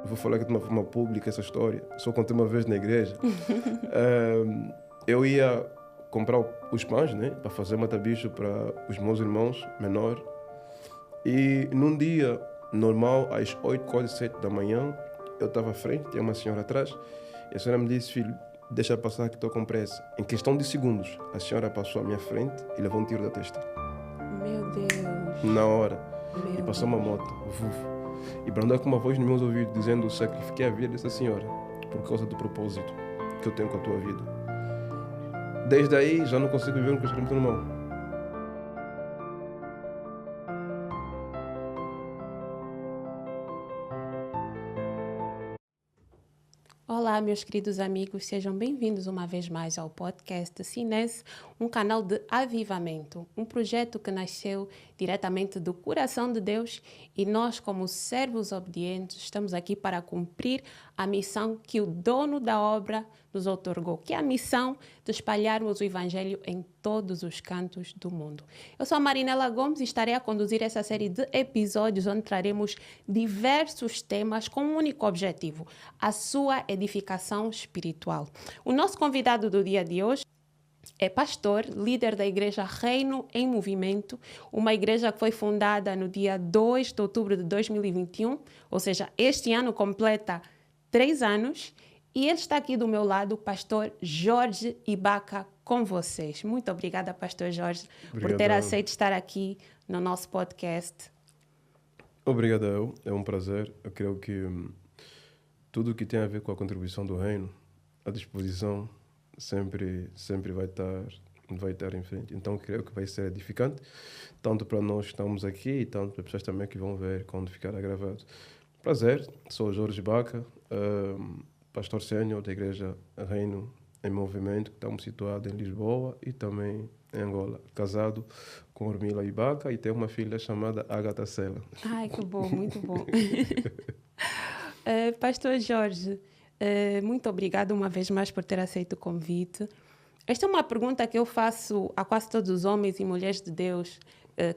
vou falar aqui de uma forma pública essa história. Só contei uma vez na igreja. Eu ia comprar os pães, né, para fazer matabicho para os meus irmãos menores. E num dia normal, às 8, quase 7 da manhã, eu estava à frente, tinha uma senhora atrás, e a senhora me disse: filho, deixa passar que estou com pressa. Em questão de segundos, a senhora passou à minha frente e levou um tiro da testa. Meu Deus. Na hora. Meu E passou uma moto. E brandou com uma voz nos meus ouvidos, dizendo: sacrifiquei a vida dessa senhora por causa do propósito que eu tenho com a tua vida. Desde aí, já não consigo viver um crescimento normal. Olá, meus queridos amigos, sejam bem-vindos uma vez mais ao podcast Cines, um canal de avivamento, um projeto que nasceu diretamente do coração de Deus e nós, como servos obedientes, estamos aqui para cumprir a missão que o dono da obra nos outorgou, que é a missão de espalharmos o Evangelho em todos os cantos do mundo. Eu sou a Marinela Gomes e estarei a conduzir essa série de episódios onde traremos diversos temas com um único objetivo: a sua edificação espiritual. O nosso convidado do dia de hoje é pastor, líder da igreja Reino em Movimento, uma igreja que foi fundada no dia 2 de outubro de 2021, ou seja, este ano completa 3 anos, e ele está aqui do meu lado, o pastor Jorge Ibaka, com vocês. Muito obrigada, pastor Jorge, por ter aceito estar aqui no nosso podcast. Obrigado, é um prazer. Eu creio que tudo o que tem a ver com a contribuição do reino, à disposição, sempre vai estar em frente. Então, creio que vai ser edificante, tanto para nós que estamos aqui e tanto para pessoas também que vão ver quando ficar gravado. Prazer, sou o Jorge Ibaka, pastor sênior da igreja Reino em Movimento, que estamos situados em Lisboa e também em Angola. Casado com Ormila Ibaka e tenho uma filha chamada Agatha Sela. Ai, que bom, muito bom. Pastor Jorge, muito obrigada uma vez mais por ter aceito o convite. Esta é uma pergunta que eu faço a quase todos os homens e mulheres de Deus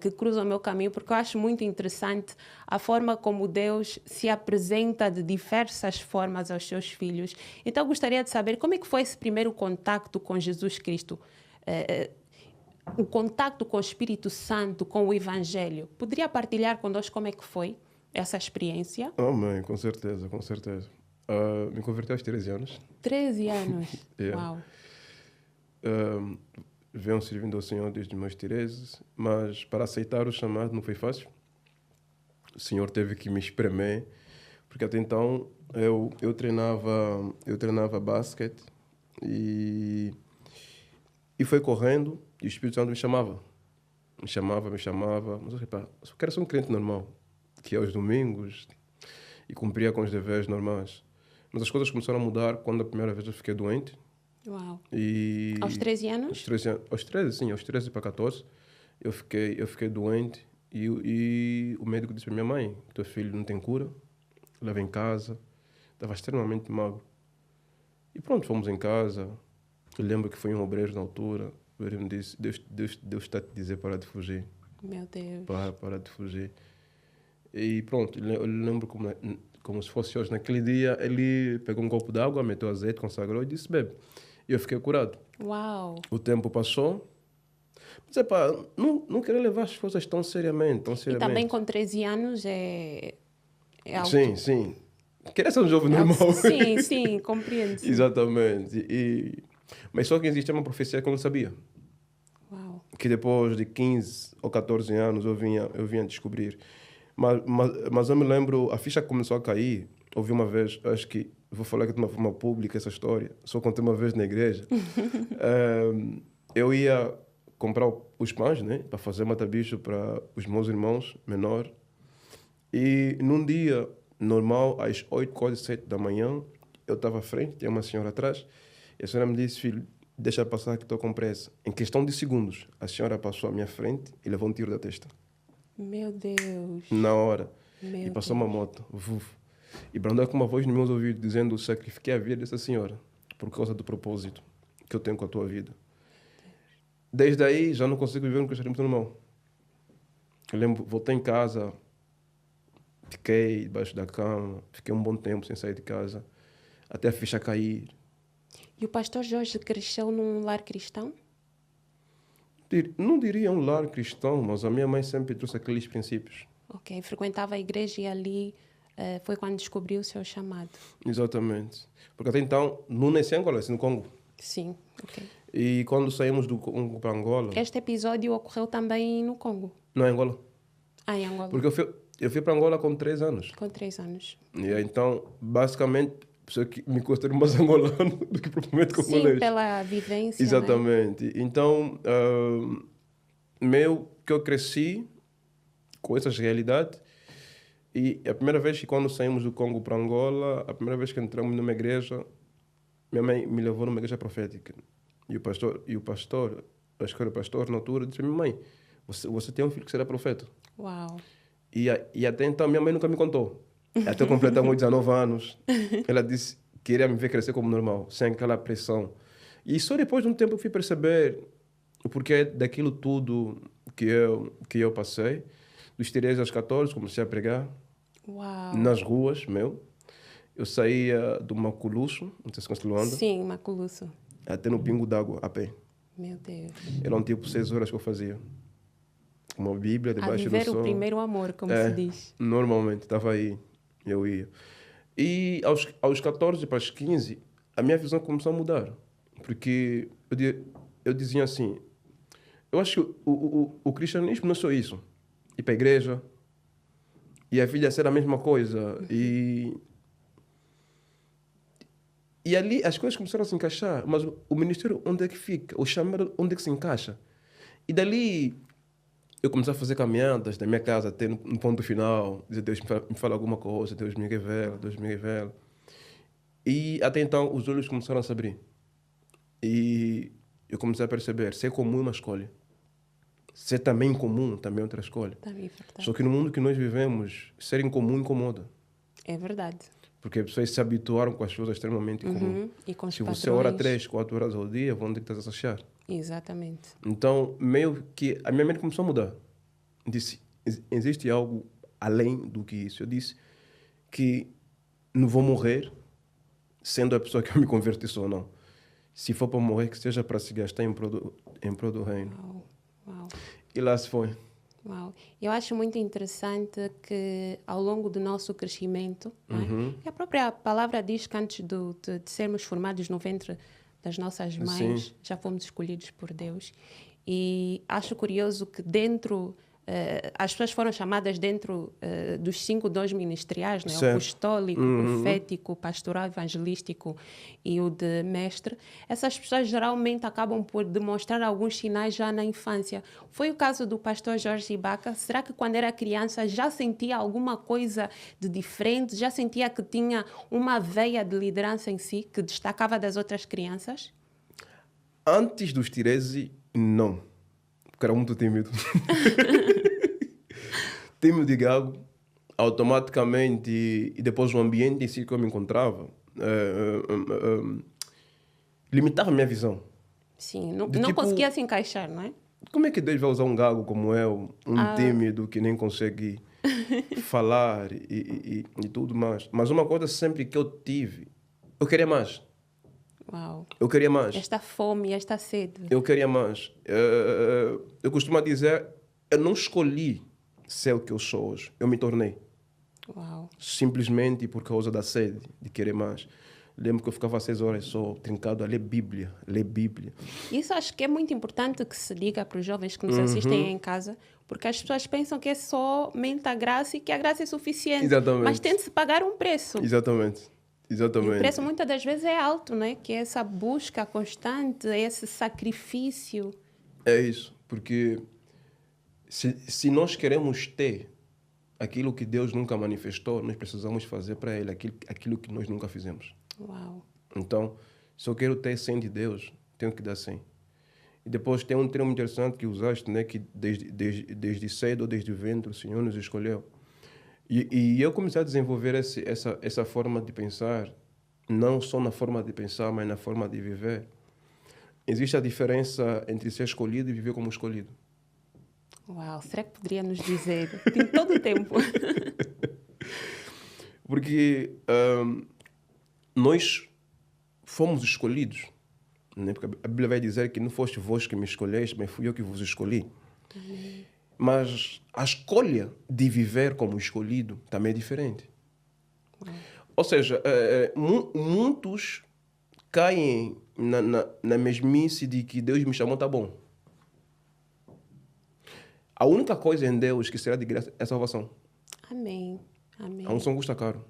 que cruzam o meu caminho, porque eu acho muito interessante a forma como Deus se apresenta de diversas formas aos seus filhos. Então, eu gostaria de saber como é que foi esse primeiro contacto com Jesus Cristo, o contacto com o Espírito Santo, com o Evangelho. Poderia partilhar conosco como é que foi essa experiência? Amém, com certeza, com certeza. Me converti aos 13 anos. 13 anos? Yeah. Uau! Venho servindo ao Senhor desde os meus 13, mas para aceitar o chamado não foi fácil. O Senhor teve que me espremer, porque até então eu treinava basquete e foi correndo e o Espírito Santo me chamava, mas eu só quero ser um crente normal, que ia aos domingos e cumpria com os deveres normais. Mas as coisas começaram a mudar quando a primeira vez eu fiquei doente. Uau! E aos 13 anos? Aos 13 para 14, eu fiquei doente e o médico disse para minha mãe: teu filho não tem cura, leva em casa. Estava extremamente magro. E pronto, fomos em casa. Eu lembro que foi um obreiro na altura. O obreiro me disse: Deus está a te dizer para de fugir. Meu Deus. Para de fugir. E pronto, eu lembro como se fosse hoje. Naquele dia, ele pegou um copo d'água, meteu azeite, consagrou e disse: bebe. E eu fiquei curado. Uau! O tempo passou. Mas, não queria levar as coisas tão seriamente. E também com 13 anos é algo... Sim. Queria ser um jovem normal. Sim, compreendo. Sim. Exatamente. Mas só que existia uma profecia que eu não sabia. Uau! Que depois de 15 ou 14 anos eu vinha descobrir. Mas eu me lembro, a ficha começou a cair. Ouvi uma vez, acho que vou falar aqui de uma forma pública essa história. Só contei uma vez na igreja. Eu ia comprar os pães, né, para fazer matabicho para os meus irmãos menores. E num dia normal, às 8, quase 7 da manhã, eu estava à frente, tinha uma senhora atrás, e a senhora me disse: filho, deixa passar que estou com pressa. Em questão de segundos, a senhora passou à minha frente e levou um tiro da testa. Meu Deus! Na hora. Meu e passou Deus. uma moto. E brandou com uma voz nos meus ouvidos, dizendo: sacrifiquei a vida dessa senhora por causa do propósito que eu tenho com a tua vida. Desde aí, já não consigo viver um crescimento normal. Eu lembro, voltei em casa, Fiquei debaixo da cama, fiquei um bom tempo sem sair de casa, até a ficha cair. E o pastor Jorge cresceu num lar cristão? Não diria um lar cristão, mas a minha mãe sempre trouxe aqueles princípios. Ok, frequentava a igreja e ali foi quando descobriu o seu chamado. Exatamente. Porque até então, não nasci em Angola, nasci no Congo. Sim, ok. E quando saímos do Congo para Angola... Este episódio ocorreu também no Congo? Não é Angola. Ah, em Angola. Porque eu fui para Angola com 3 anos. Com 3 anos. E então, basicamente, pessoa que me considero mais angolano do que propriamente congolês. Sim, pela vivência. Exatamente. Né? Então, meio que eu cresci com essas realidades. E a primeira vez que quando saímos do Congo para Angola, a primeira vez que entramos numa igreja, minha mãe me levou numa igreja profética. E o pastor, acho que era o pastor na altura, disse: minha mãe, você tem um filho que será profeta. Uau. E até então minha mãe nunca me contou. Até eu completar meus 19 anos, ela disse que queria me ver crescer como normal, sem aquela pressão. E só depois de um tempo eu fui perceber o porquê daquilo tudo que eu passei. Dos 13 aos 14 comecei a pregar. Uau. Nas ruas, Eu saía do Maculuço, não sei se conhece Luanda. Sim, Maculuço. Até no Pingo d'Água, a pé. Meu Deus. Eram tipo 6 horas que eu fazia. Uma Bíblia debaixo do sol. A viver o primeiro amor, como se diz. Normalmente, estava aí, eu ia. E aos 14 para os 15, a minha visão começou a mudar. Porque eu dizia assim, eu acho que o cristianismo não é só isso. Ir para a igreja, e a filha ser a mesma coisa. E ali as coisas começaram a se encaixar. Mas o ministério, onde é que fica? O chamado, onde é que se encaixa? E dali eu comecei a fazer caminhadas da minha casa até no ponto final. Dizer: Deus me fala alguma coisa, Deus me revela, Deus me revela. E até então os olhos começaram a se abrir. E eu comecei a perceber, ser comum é uma escolha. Ser também incomum também é outra escolha. Também é verdade. Só que no mundo que nós vivemos, ser incomum incomoda. É verdade. Porque as pessoas se habituaram com as coisas extremamente comuns. E com os Se padrões. você ora 3, 4 horas ao dia, onde é que estás a achar? Exatamente. Então, meio que a minha mente começou a mudar. Disse: existe algo além do que isso. Eu disse que não vou morrer sendo a pessoa que eu me converti ou não. Se for para morrer, que seja para se gastar em prol do reino. Uau. Uau. E lá se foi. Uau. Eu acho muito interessante que ao longo do nosso crescimento, não é? A própria palavra diz que antes de sermos formados no ventre das nossas mães, já fomos escolhidos por Deus. E acho curioso que dentro... as pessoas foram chamadas dentro dos 5 dons ministeriais, né? O apostólico, profético, pastoral, evangelístico e o de mestre. Essas pessoas geralmente acabam por demonstrar alguns sinais já na infância. Foi o caso do pastor Jorge Ibaka. Será que quando era criança já sentia alguma coisa de diferente? Já sentia que tinha uma veia de liderança em si, que destacava das outras crianças? Antes dos 13, não. Porque era muito tímido. Tímido e gago, automaticamente, e depois o ambiente em si que eu me encontrava, limitava a minha visão. Sim, não conseguia se encaixar, não é? Como é que Deus vai usar um gago como eu, tímido que nem consegue falar e tudo mais? Mas uma coisa sempre que eu tive, eu queria mais. Uau. Eu queria mais. Esta fome, esta sede. Eu queria mais. Eu costumo dizer, eu não escolhi ser o que eu sou hoje. Eu me tornei. Uau. Simplesmente por causa da sede, de querer mais. Lembro que eu ficava 6 horas só, trincado a ler Bíblia. Isso acho que é muito importante que se diga para os jovens que nos assistem em casa, porque as pessoas pensam que é somente a graça e que a graça é suficiente. Exatamente. Mas tem de se pagar um preço. Exatamente. E o preço muitas das vezes é alto, né? Que é essa busca constante, esse sacrifício. É isso, porque se nós queremos ter aquilo que Deus nunca manifestou, nós precisamos fazer para Ele aquilo que nós nunca fizemos. Uau. Então, se eu quero ter 100 de Deus, tenho que dar 100. E depois tem um termo interessante que usaste, né? Que desde cedo ou desde o ventre o Senhor nos escolheu. E eu comecei a desenvolver essa forma de pensar, não só na forma de pensar, mas na forma de viver. Existe a diferença entre ser escolhido e viver como escolhido. Uau, será que poderia nos dizer? Tem todo o tempo. Porque nós fomos escolhidos, né? Porque a Bíblia vai dizer que não foste vós que me escolheste, mas fui eu que vos escolhi. Amém. Mas a escolha de viver como escolhido também é diferente. Uau. Ou seja, muitos caem na mesmice de que Deus me chamou, tá bom. A única coisa em Deus que será de graça é a salvação. Amém. Amém. A unção custa caro.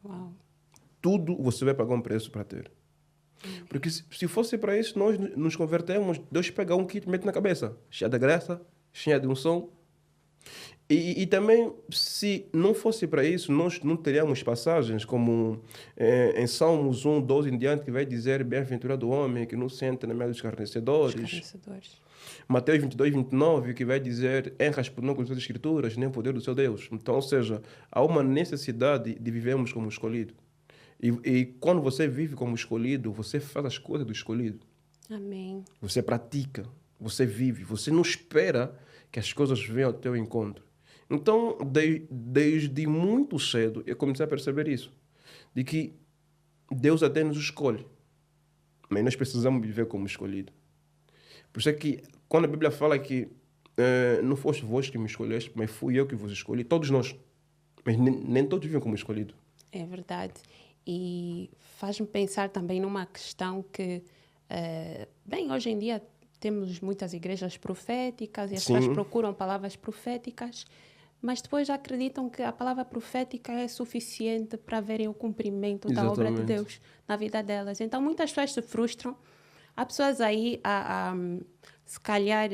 Uau. Tudo você vai pagar um preço para ter. Porque se fosse para isso, nós nos convertemos, Deus pega um kit e mete na cabeça. Cheia de graça, cheia de unção. E também, se não fosse para isso, nós não teríamos passagens como em Salmos 1, 12 em diante, que vai dizer: bem-aventurado o homem que não senta na meio dos Os escarnecedores. escarnecedores. Mateus 22, 29, que vai dizer: erras por não conhecer as escrituras, nem o poder do seu Deus. Então, ou seja, há uma necessidade de vivermos como escolhido. E quando você vive como escolhido, você faz as coisas do escolhido. Amém. Você pratica, você vive, você não espera que as coisas venham ao teu encontro. Então, desde muito cedo, eu comecei a perceber isso. De que Deus até nos escolhe. Mas nós precisamos viver como escolhido. Por isso é que, quando a Bíblia fala que não foste vós que me escolheste, mas fui eu que vos escolhi, todos nós. Mas nem todos vivem como escolhido. É verdade. E faz-me pensar também numa questão que, bem, hoje em dia temos muitas igrejas proféticas e as pessoas Sim. procuram palavras proféticas, mas depois acreditam que a palavra profética é suficiente para verem o cumprimento da obra de Exatamente. Deus na vida delas. Então, muitas pessoas se frustram. Há pessoas aí, se calhar,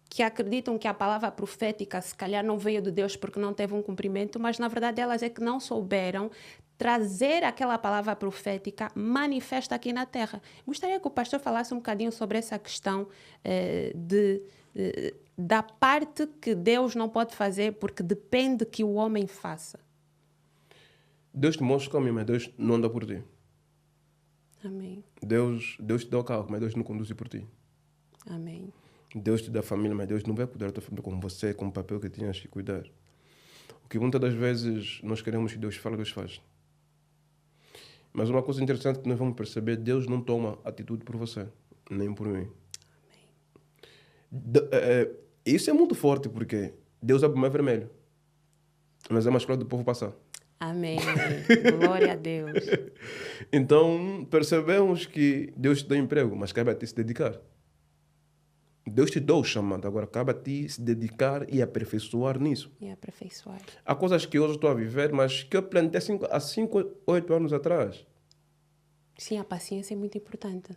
que acreditam que a palavra profética, se calhar, não veio de Deus porque não teve um cumprimento, mas, na verdade, elas é que não souberam trazer aquela palavra profética manifesta aqui na Terra. Gostaria que o pastor falasse um bocadinho sobre essa questão da parte que Deus não pode fazer porque depende que o homem faça. Deus te mostra o caminho, mas Deus não anda por ti. Amém. Deus te dá o carro, mas Deus não conduz por ti. Amém. Deus te dá família, mas Deus não vai cuidar da tua família como você, como o papel que tinhas que cuidar. O que muitas das vezes nós queremos que Deus fale, Deus faz. Mas uma coisa interessante que nós vamos perceber, Deus não toma atitude por você, nem por mim. Isso é muito forte, porque Deus abre o mar vermelho, mas é mais claro do povo passar. Amém. Glória a Deus. Então, percebemos que Deus te dá emprego, mas cabe a ti se dedicar. Deus te dá o chamado, agora cabe a ti se dedicar e aperfeiçoar nisso. E aperfeiçoar. Há coisas que hoje estou a viver, mas que eu plantei há 5, 8 anos atrás. Sim, a paciência é muito importante.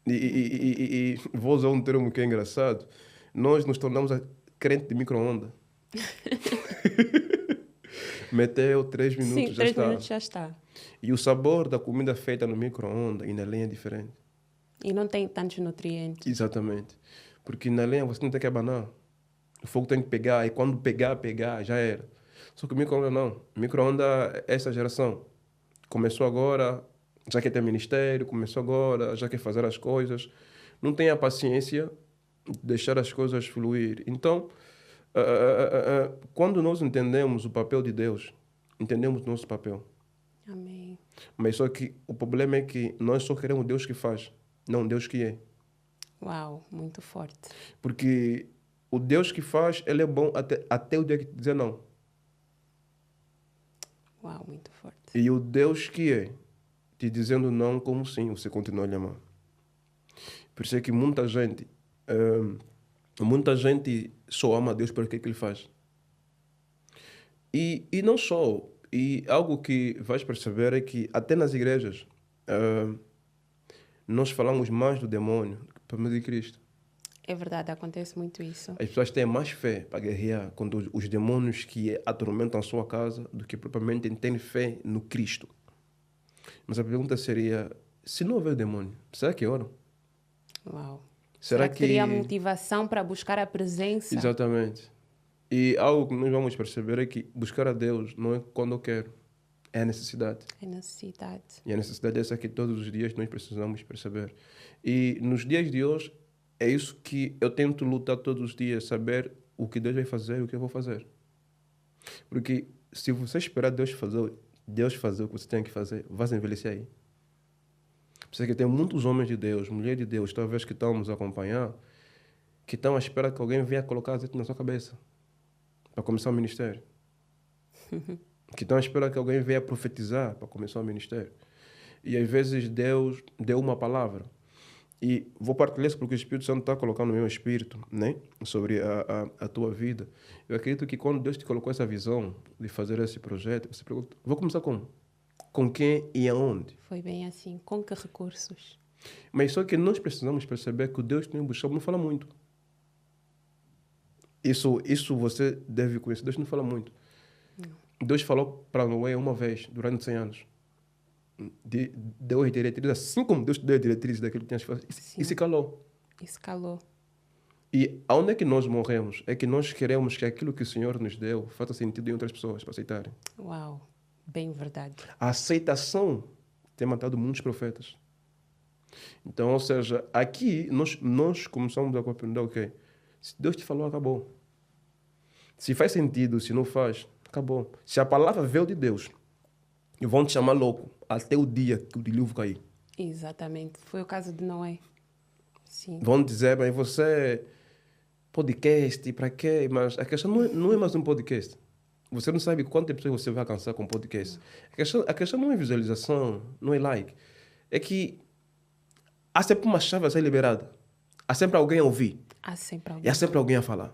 E vou usar um termo que é engraçado. Nós nos tornamos crente de micro-ondas. Meteu 3 minutos, Sim, já 3 está. minutos já está. E o sabor da comida feita no micro-ondas e na lenha é diferente. E não tem tantos nutrientes. Exatamente. Porque na lenha você não tem que abanar. O fogo tem que pegar, e quando pegar, já era. Só que o micro-ondas não. O micro-ondas é essa geração. Começou agora, já quer ter ministério, começou agora, já quer fazer as coisas. Não tem a paciência de deixar as coisas fluir. Então, quando nós entendemos o papel de Deus, entendemos o nosso papel. Amém. Mas só que o problema é que nós só queremos Deus que faz, não Deus que é. Uau, muito forte. Porque o Deus que faz, ele é bom até o dia que dizer não. Uau, muito forte. E o Deus que é, te dizendo não como sim, você continua a lhe amar. Por isso é que muita gente só ama Deus por aquilo que ele faz. E não só. E algo que vais perceber é que até nas igrejas nós falamos mais do demônio do que para de Cristo. É verdade, acontece muito isso. As pessoas têm mais fé para guerrear contra os demônios que atormentam a sua casa do que propriamente têm fé no Cristo. Mas a pergunta seria, se não houver demônio, será que oram? Uau. Será que teria motivação para buscar a presença? Exatamente. E algo que nós vamos perceber é que buscar a Deus não é quando eu quero, é a necessidade. É necessidade. E a necessidade é essa que todos os dias nós precisamos perceber. E nos dias de hoje, é isso que eu tento lutar todos os dias, saber o que Deus vai fazer e o que eu vou fazer. Porque se você esperar Deus fazer o que você tem que fazer, vai se envelhecer aí. Por isso é que tem muitos homens de Deus, mulheres de Deus, talvez que estão nos acompanhar, que estão à espera que alguém venha colocar azeite na sua cabeça para começar o ministério. Que estão à espera que alguém venha profetizar para começar o ministério. E às vezes Deus deu uma palavra. E vou partilhar isso porque o Espírito Santo está colocando no meu espírito, né? Sobre a tua vida. Eu acredito que quando Deus te colocou essa visão de fazer esse projeto, você pergunta, vou começar como? Com quem e aonde? Foi bem assim. Com que recursos? Mas só que nós precisamos perceber que o Deus que nós buscamos não fala muito. Isso você deve conhecer. Deus não fala muito. Deus falou para Noé uma vez, durante 100 anos. Deu as diretrizes, assim como Deus deu as diretrizes daquilo que tinha que fazer. E se calou. E se calou. E aonde é que nós morremos? É que nós queremos que aquilo que o Senhor nos deu faça sentido em outras pessoas para aceitarem. Uau, bem verdade. A aceitação tem matado muitos profetas. Então, ou seja, aqui nós começamos a compreender, ok, se Deus te falou, acabou. Se faz sentido, se não faz, acabou. Se a palavra veio de Deus, e vão te chamar louco até o dia que o dilúvio cair. Exatamente. Foi o caso de Noé. Sim. Vão dizer, mas você podcast, para quê? Mas a questão não é mais um podcast. Você não sabe quantas pessoas você vai alcançar com podcast. A questão não é visualização, não é like. É que há sempre uma chave a ser liberada. Há sempre alguém a ouvir. Há sempre E alguém. há sempre alguém a falar.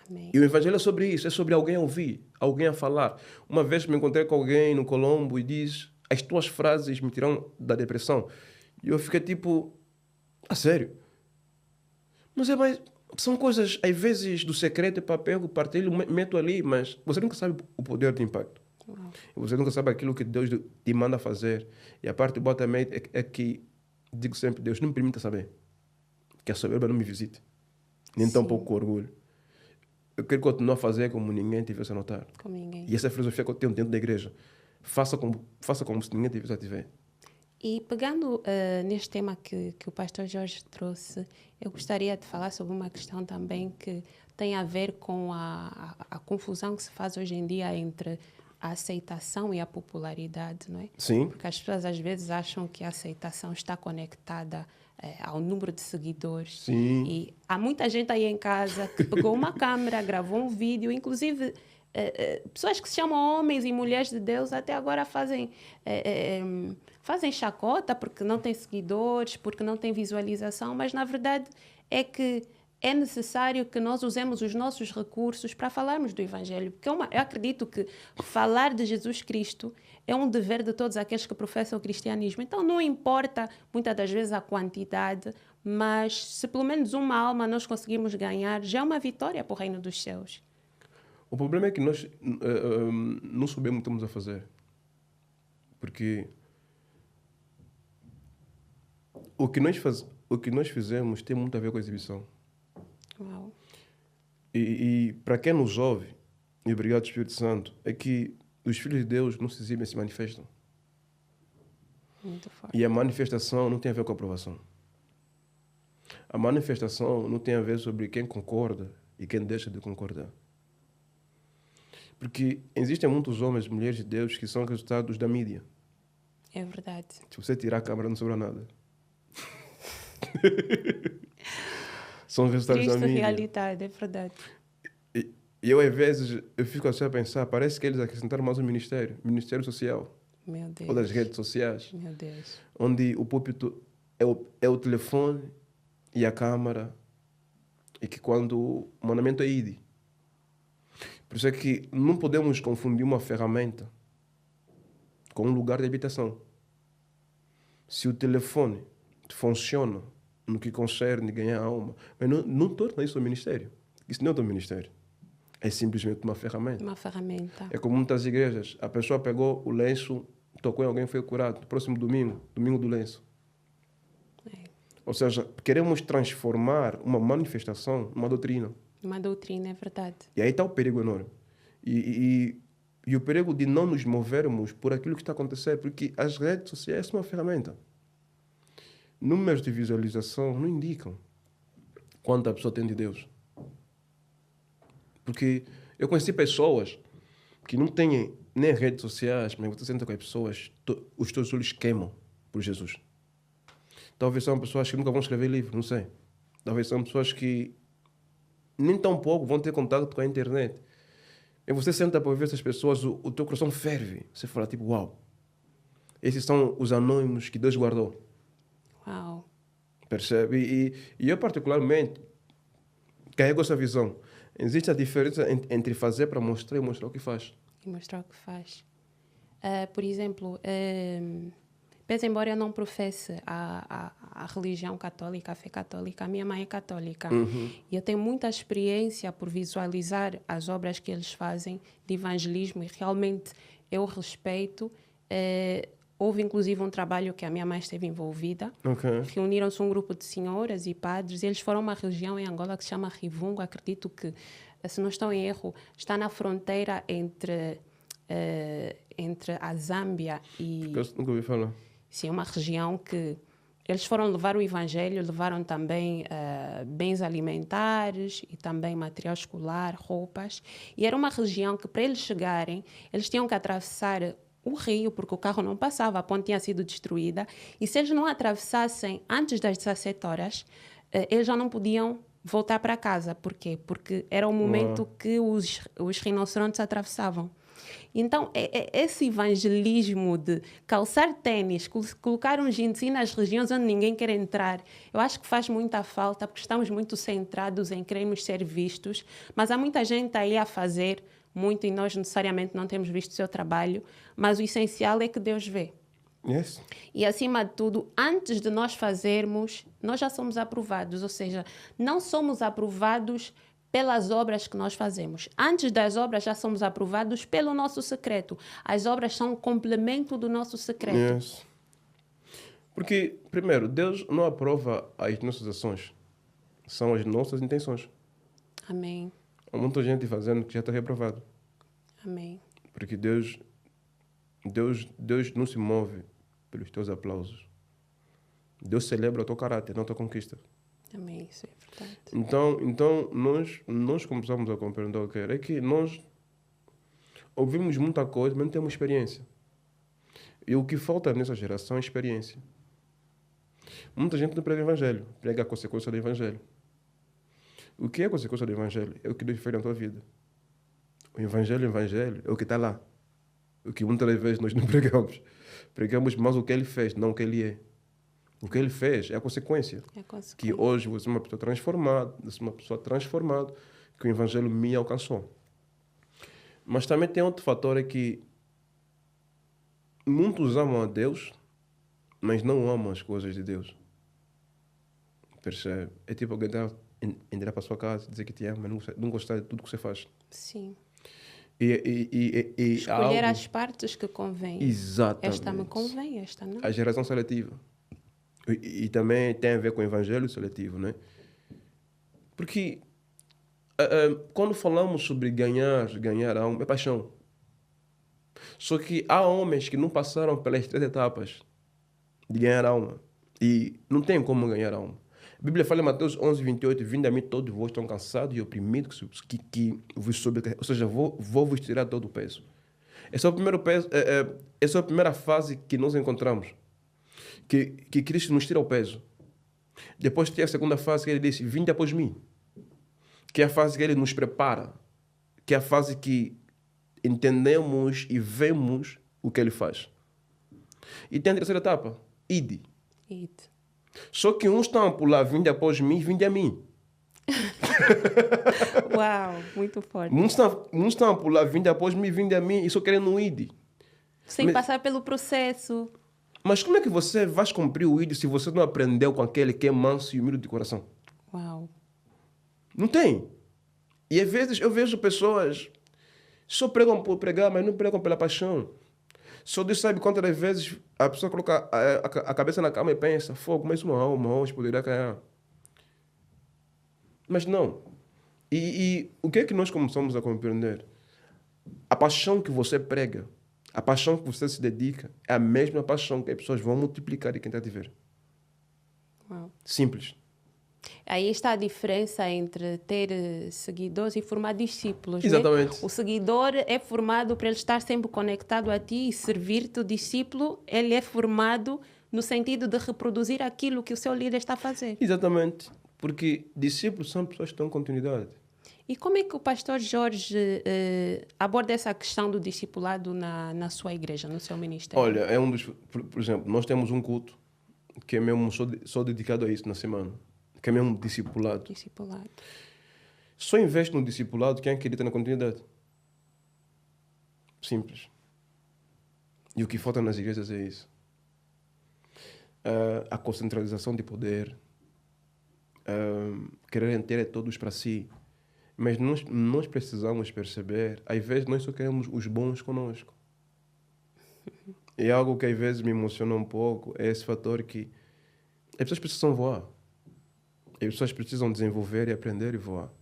Amém. E o evangelho é sobre isso, é sobre alguém a ouvir, alguém a falar. Uma vez me encontrei com alguém no Colombo e diz, as tuas frases me tiram da depressão. E eu fiquei tipo, a sério? Mas são coisas, às vezes, do secreto, papel, partilho, meto ali, mas você nunca sabe o poder do impacto. Uau. Você nunca sabe aquilo que Deus te manda fazer. E a parte boa também é que, digo sempre, Deus não me permita saber. Que a soberba não me visite. Nem tão Sim. pouco orgulho. Eu quero continuar a fazer como ninguém tivesse a notar. Como ninguém. E essa é a filosofia que eu tenho dentro da igreja. Faça como se ninguém tivesse a te ver. E pegando neste tema que o pastor Jorge trouxe, eu gostaria de falar sobre uma questão também que tem a ver com a confusão que se faz hoje em dia entre a aceitação e a popularidade, não é? Sim. Porque as pessoas às vezes acham que a aceitação está conectada ao número de seguidores. Sim. E há muita gente aí em casa que pegou uma câmera, gravou um vídeo, inclusive pessoas que se chamam homens e mulheres de Deus até agora fazem chacota porque não têm seguidores, porque não têm visualização, mas na verdade é que é necessário que nós usemos os nossos recursos para falarmos do Evangelho. Porque eu acredito que falar de Jesus Cristo é um dever de todos aqueles que professam o cristianismo. Então não importa muitas das vezes a quantidade, mas se pelo menos uma alma nós conseguimos ganhar, já é uma vitória para o reino dos céus. O problema é que nós não sabemos o que estamos a fazer. Porque o que nós fizemos tem muito a ver com a exibição. Uau. E para quem nos ouve, e obrigado Espírito Santo, é que os filhos de Deus não se exibem, se manifestam. Muito forte. E a manifestação não tem a ver com a aprovação. A manifestação não tem a ver sobre quem concorda e quem deixa de concordar. Porque existem muitos homens e mulheres de Deus que são resultados da mídia. É verdade. Se você tirar a câmera, não sobra nada. São resultados da Triste mídia. realidade, é verdade. E eu, às vezes, eu fico assim a pensar, parece que eles acrescentaram mais um ministério social, Meu Deus. ou das redes sociais, Meu Deus. onde o púlpito é o telefone e a câmara, e que quando o mandamento é ide. Por isso é que não podemos confundir uma ferramenta com um lugar de habitação. Se o telefone funciona no que concerne ganhar alma, mas não torna isso um ministério. Isso não é um ministério. É simplesmente uma ferramenta. Uma ferramenta. É como muitas igrejas. A pessoa pegou o lenço, tocou em alguém e foi curado. No próximo domingo do lenço. É. Ou seja, queremos transformar uma manifestação numa doutrina. Uma doutrina, é verdade. E aí está o perigo enorme. E o perigo de não nos movermos por aquilo que está acontecendo, porque as redes sociais são uma ferramenta. Números de visualização não indicam quanto a pessoa tem de Deus. Porque eu conheci pessoas que não têm nem redes sociais, mas você senta com as pessoas, os teus olhos queimam por Jesus. Talvez são pessoas que nunca vão escrever livro, não sei. Talvez são pessoas que nem tão pouco vão ter contato com a internet. E você senta para ver essas pessoas, o teu coração ferve. Você fala tipo, uau, esses são os anônimos que Deus guardou. Uau. Percebe? E eu particularmente carrego essa visão. Existe a diferença entre fazer para mostrar e mostrar o que faz. E mostrar o que faz. Por exemplo, pese embora eu não professe a religião católica, a fé católica, a minha mãe é católica. E eu tenho muita experiência por visualizar as obras que eles fazem de evangelismo e realmente eu respeito. Houve inclusive um trabalho que a minha mãe esteve envolvida. Okay. Reuniram-se um grupo de senhoras e padres e eles foram a uma região em Angola que se chama Rivungo. Acredito que, se não estou em erro, está na fronteira entre a Zâmbia e... Eu nunca ouvi falar. Sim, uma região que eles foram levar o evangelho, levaram também bens alimentares e também material escolar, roupas. E era uma região que, para eles chegarem, eles tinham que atravessar o rio, porque o carro não passava, a ponte tinha sido destruída. E se eles não atravessassem antes das 17 horas, eles já não podiam voltar para casa. Por quê? Porque era o momento que os rinocerontes atravessavam. Então, esse evangelismo de calçar ténis, colocar um jeans nas regiões onde ninguém quer entrar, eu acho que faz muita falta, porque estamos muito centrados em queremos ser vistos, mas há muita gente aí a fazer muito e nós necessariamente não temos visto o seu trabalho, mas o essencial é que Deus vê. Yes. E, acima de tudo, antes de nós fazermos, nós já somos aprovados, ou seja, não somos aprovados pelas obras que nós fazemos. Antes das obras já somos aprovados pelo nosso secreto. As obras são um complemento do nosso secreto. Yes. Porque, primeiro, Deus não aprova as nossas ações. São as nossas intenções. Amém. Há muita gente fazendo que já está reprovado. Amém. Porque Deus não se move pelos teus aplausos. Deus celebra o teu caráter, não a tua conquista. Amém, isso é verdade. Então nós começamos a compreender o que é que nós ouvimos muita coisa, mas não temos experiência. E o que falta nessa geração é experiência. Muita gente não prega o evangelho, prega a consequência do evangelho. O que é a consequência do evangelho? É o que Deus fez na tua vida. O evangelho é o que está lá. O que muitas vezes nós não pregamos. Pregamos mais o que ele fez, não o que ele é. O que ele fez é a consequência. Que hoje você é uma pessoa transformada, que o evangelho me alcançou. Mas também tem outro fator, é que muitos amam a Deus, mas não amam as coisas de Deus. Percebe? É tipo alguém entrar para a sua casa e dizer que te ama, mas não gostar de tudo que você faz. Sim. Escolher as partes que convém. Exatamente. Esta me convém, esta não. A geração seletiva. E também tem a ver com o evangelho seletivo, né? Porque quando falamos sobre ganhar alma, é paixão. Só que há homens que não passaram pelas 3 etapas de ganhar alma. E não tem como ganhar alma. A Bíblia fala em Mateus 11:28, vinde a mim todos vós estão cansados e oprimidos, que vos sobrecarregam. Ou seja, vou vos tirar todo o peso. Esse é o primeiro peso, essa é a primeira fase que nós encontramos. Que Cristo nos tira o peso. Depois tem a segunda fase que ele disse, vinde após mim. Que é a fase que ele nos prepara. Que é a fase que entendemos e vemos o que ele faz. E tem a terceira etapa, ide. Só que uns estão a pular, vinde após mim, vinde a mim. Uau, muito forte. Uns estão a pular, vinde após mim, vinde a mim, e só querem um ide. Sem passar pelo processo. Mas como é que você vai cumprir o ide se você não aprendeu com aquele que é manso e humilde de coração? Uau. Não tem. E às vezes eu vejo pessoas só pregam por pregar, mas não pregam pela paixão. Só Deus sabe quantas vezes a pessoa coloca a cabeça na cama e pensa, fogo, mas uma alma hoje poderia cair. Mas não. E o que é que nós começamos a compreender? A paixão que você prega, a paixão que você se dedica, é a mesma paixão que as pessoas vão multiplicar de quem está a te ver. Uau. Simples. Aí está a diferença entre ter seguidores e formar discípulos, né? Exatamente. O seguidor é formado para ele estar sempre conectado a ti e servir-te. O discípulo, ele é formado no sentido de reproduzir aquilo que o seu líder está a fazer. Exatamente. Porque discípulos são pessoas que dão continuidade. E como é que o pastor Jorge aborda essa questão do discipulado na sua igreja, no seu ministério? Olha, é um dos... Por exemplo, nós temos um culto que é mesmo só dedicado a isso na semana. Que é mesmo discipulado. Discipulado. Só investe no discipulado quem acredita na continuidade. Simples. E o que falta nas igrejas é isso. A concentração de poder. Quererem ter todos para si. Mas nós precisamos perceber, às vezes nós só queremos os bons conosco. E algo que às vezes me emociona um pouco é esse fator que as pessoas precisam voar. As pessoas precisam desenvolver e aprender e voar.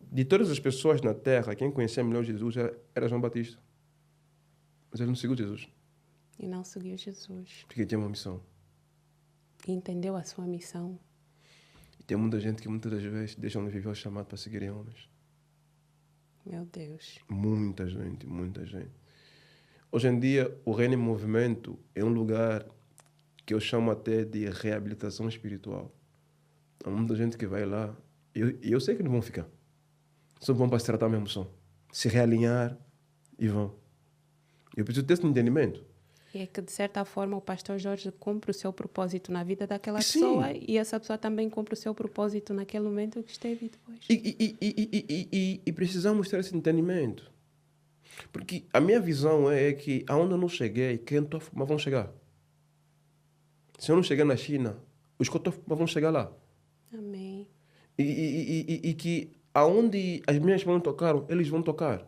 De todas as pessoas na Terra, quem conhecia melhor Jesus era João Batista. Mas ele não seguiu Jesus. E não seguiu Jesus. Porque ele tinha uma missão. E entendeu a sua missão. E tem muita gente que muitas das vezes deixam de viver o chamado para seguirem homens. Meu Deus. Muita gente, muita gente. Hoje em dia, o Reino em Movimento é um lugar que eu chamo até de reabilitação espiritual. Há muita gente que vai lá e eu sei que não vão ficar. Só vão para se tratar mesmo só. Se realinhar e vão. Eu preciso ter esse entendimento. E é que, de certa forma, o pastor Jorge cumpre o seu propósito na vida daquela Sim. pessoa e essa pessoa também cumpre o seu propósito naquele momento que esteve depois. E precisamos ter esse entendimento. Porque a minha visão é que aonde eu não cheguei, quem eu estou a formar vão chegar. Se eu não chegar na China, os que eu estou a formar vão chegar lá. Amém. E que aonde as minhas mãos tocaram, eles vão tocar.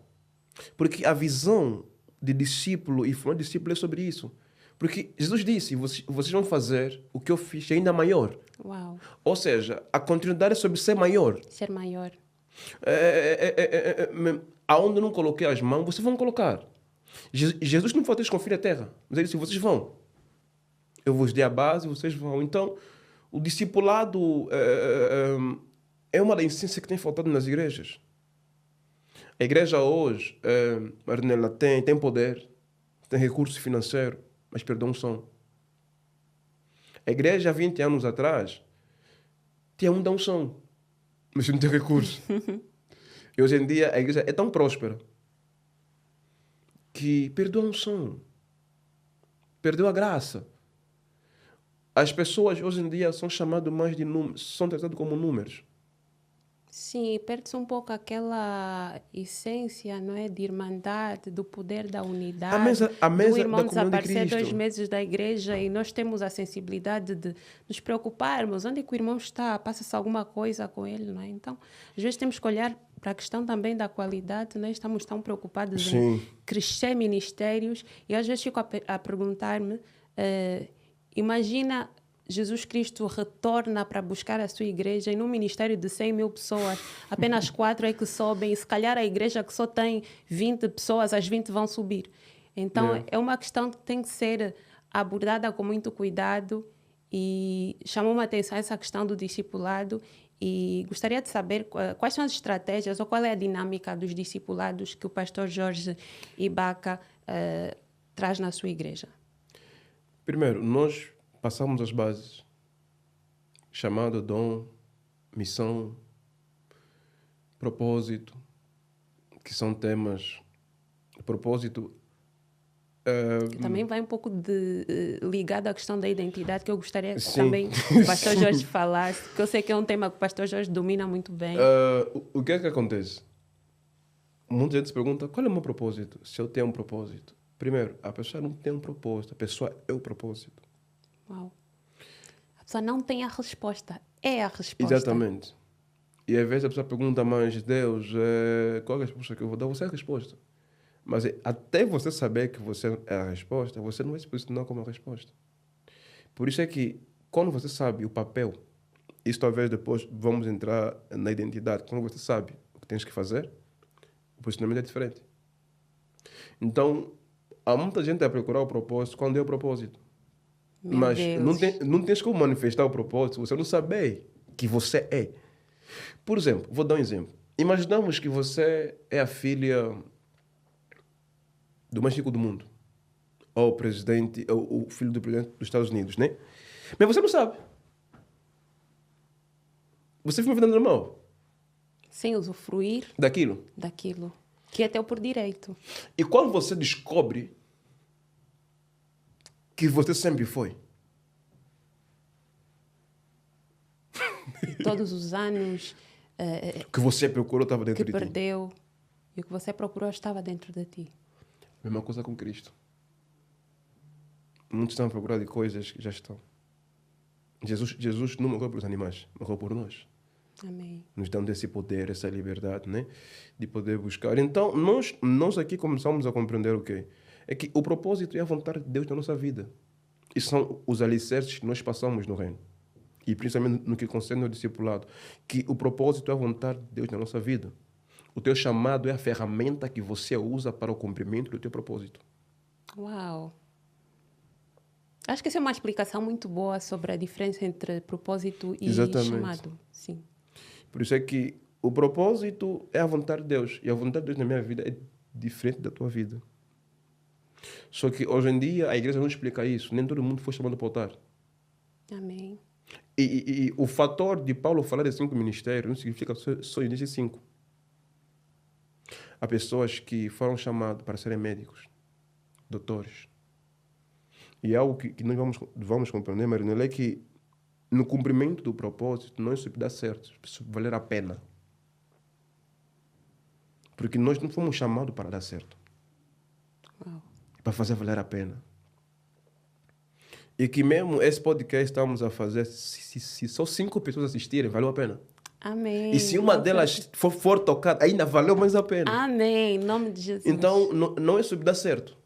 Porque a visão de discípulo e formar discípulo é sobre isso. Porque Jesus disse, vocês vão fazer o que eu fiz ainda maior. Uau. Ou seja, a continuidade é sobre ser maior. Ser maior. Aonde eu não coloquei as mãos, vocês vão colocar. Jesus não falou com filho a terra. Mas ele disse, vocês vão. Eu vos dei a base, vocês vão. Então, o discipulado é uma da essência que tem faltado nas igrejas. A igreja hoje, Marinela, tem poder, tem recurso financeiro, mas perdão unção. A igreja, há 20 anos atrás, tinha muita unção, mas não tem recurso. E hoje em dia, a igreja é tão próspera que perdeu a unção, perdeu a graça. As pessoas, hoje em dia, são chamadas mais de números, são tratadas como números. Sim, perde-se um pouco aquela essência, não é, de irmandade, do poder da unidade. A mesa do irmão da comunhão de desaparecer Cristo. 2 meses da igreja e nós temos a sensibilidade de nos preocuparmos. Onde é que o irmão está? Passa-se alguma coisa com ele, não é? Então, às vezes temos que olhar para a questão também da qualidade, não é? Estamos tão preocupados Sim. em crescer ministérios e às vezes fico a perguntar-me, imagina... Jesus Cristo retorna para buscar a sua igreja e num ministério de 100 mil pessoas, apenas 4 é que sobem e se calhar a igreja que só tem 20 pessoas, as 20 vão subir. Então, é uma questão que tem que ser abordada com muito cuidado e chamou-me a atenção essa questão do discipulado e gostaria de saber quais são as estratégias ou qual é a dinâmica dos discipulados que o pastor Jorge Ibaka traz na sua igreja. Primeiro, nós passamos as bases. Chamado, dom, missão, propósito, que são temas. Propósito... que também vai um pouco ligado à questão da identidade, que eu gostaria que Sim. também o pastor Jorge falasse, porque eu sei que é um tema que o pastor Jorge domina muito bem. O que é que acontece? Muita gente se pergunta, qual é o meu propósito? Se eu tenho um propósito. Primeiro, a pessoa não tem um propósito, a pessoa é o propósito. Uau. A pessoa não tem a resposta, é a resposta. Exatamente. E às vezes a pessoa pergunta, mas Deus, qual é a resposta que eu vou dar? Você é a resposta. Mas até você saber que você é a resposta, você não vai se posicionar como a resposta. Por isso é que, quando você sabe o papel, isso talvez depois vamos entrar na identidade, quando você sabe o que tens que fazer, o posicionamento é diferente. Então, há muita gente a procurar o propósito quando é o propósito. Meu Mas Deus. não tens como manifestar o propósito se você não saber que você é. Por exemplo, vou dar um exemplo. Imaginamos que você é a filha do mais rico do mundo. Ou o presidente, ou o filho do presidente dos Estados Unidos, né? Mas você não sabe. Você vive uma vida normal Sem usufruir daquilo. daquilo que é teu por direito. E quando você descobre que você sempre foi, Todos os anos o que você procurou estava dentro que de ti. perdeu e o que você procurou estava dentro de ti. Mesma coisa com Cristo. Muitos estão a procurar de coisas que já estão. Jesus não morreu pelos animais, morreu por nós. Amém. Nos dando esse poder, essa liberdade, né? De poder buscar. Então, nós aqui começamos a compreender o quê? É que o propósito é a vontade de Deus na nossa vida. E são os alicerces que nós passamos no reino. E principalmente no que concerne ao discipulado. Que o propósito é a vontade de Deus na nossa vida. O teu chamado é a ferramenta que você usa para o cumprimento do teu propósito. Uau! Acho que essa é uma explicação muito boa sobre a diferença entre propósito e Exatamente. chamado. Sim. Por isso é que o propósito é a vontade de Deus. E a vontade de Deus na minha vida é diferente da tua vida. Só que hoje em dia a igreja não explica isso. Nem todo mundo foi chamado para o altar. Amém. E o fator de Paulo falar de 5 ministérios não significa só nesses 5. Há pessoas que foram chamadas para serem médicos, doutores. E é algo que nós vamos compreender, Marinela, é que no cumprimento do propósito não é isso que dá certo, isso valer a pena. Porque nós não fomos chamados para dar certo. Uau. Para fazer valer a pena. E que mesmo esse podcast estamos a fazer, se só 5 pessoas assistirem, valeu a pena. Amém. E se uma delas for tocada, ainda valeu mais a pena. Amém. Em nome de Jesus. Então, não é sobre dar certo.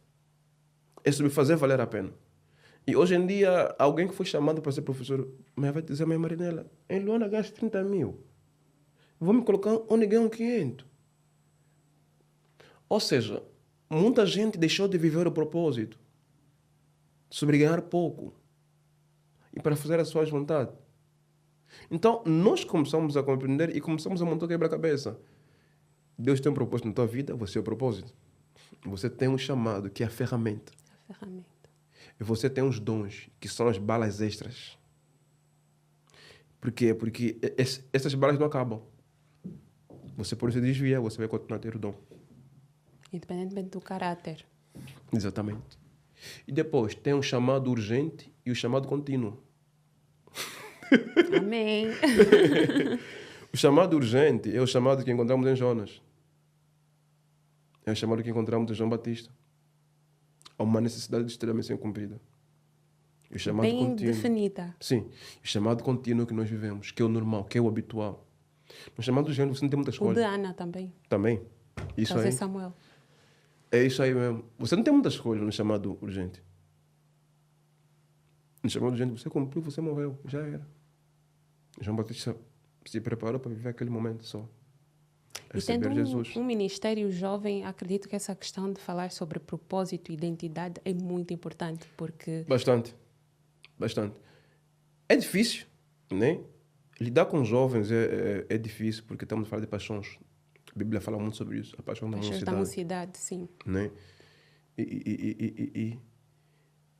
É sobre fazer valer a pena. E hoje em dia, alguém que foi chamado para ser professor, mas vai dizer, mãe Marinela, em Luana gasta 30 mil. Vou me colocar onde ganham 500. Ou seja, muita gente deixou de viver o propósito sobre ganhar pouco e para fazer as suas vontades. Então, nós começamos a compreender e começamos a montar o quebra-cabeça. Deus tem um propósito na tua vida, você é o propósito. Você tem um chamado, que é a ferramenta. A ferramenta. E você tem os dons, que são as balas extras. Por quê? Porque essas balas não acabam. Você pode se desviar, você vai continuar a ter o dom. Independentemente do caráter. Exatamente. E depois, tem o chamado urgente e o chamado contínuo. Amém. O chamado urgente é o chamado que encontramos em Jonas. É o chamado que encontramos em João Batista. Há uma necessidade de ter a missão cumprida. E o chamado Bem contínuo. definida. Sim. O chamado contínuo que nós vivemos, que é o normal, que é o habitual. No chamado urgente você não tem muita O escolha. de Ana também. Também. Isso Trazer aí. Samuel. É isso aí mesmo. Você não tem muita escolha no chamado urgente. No chamado urgente você cumpriu, você morreu. Já era. João Batista se preparou para viver aquele momento só. E tendo Receber Jesus. um ministério jovem, acredito que essa questão de falar sobre propósito e identidade é muito importante, porque Bastante. Bastante. É difícil, né? Lidar com jovens é difícil, porque estamos a falar de paixões. A Bíblia fala muito sobre isso. A paixão da paixões da mocidade. mocidade, sim. Né?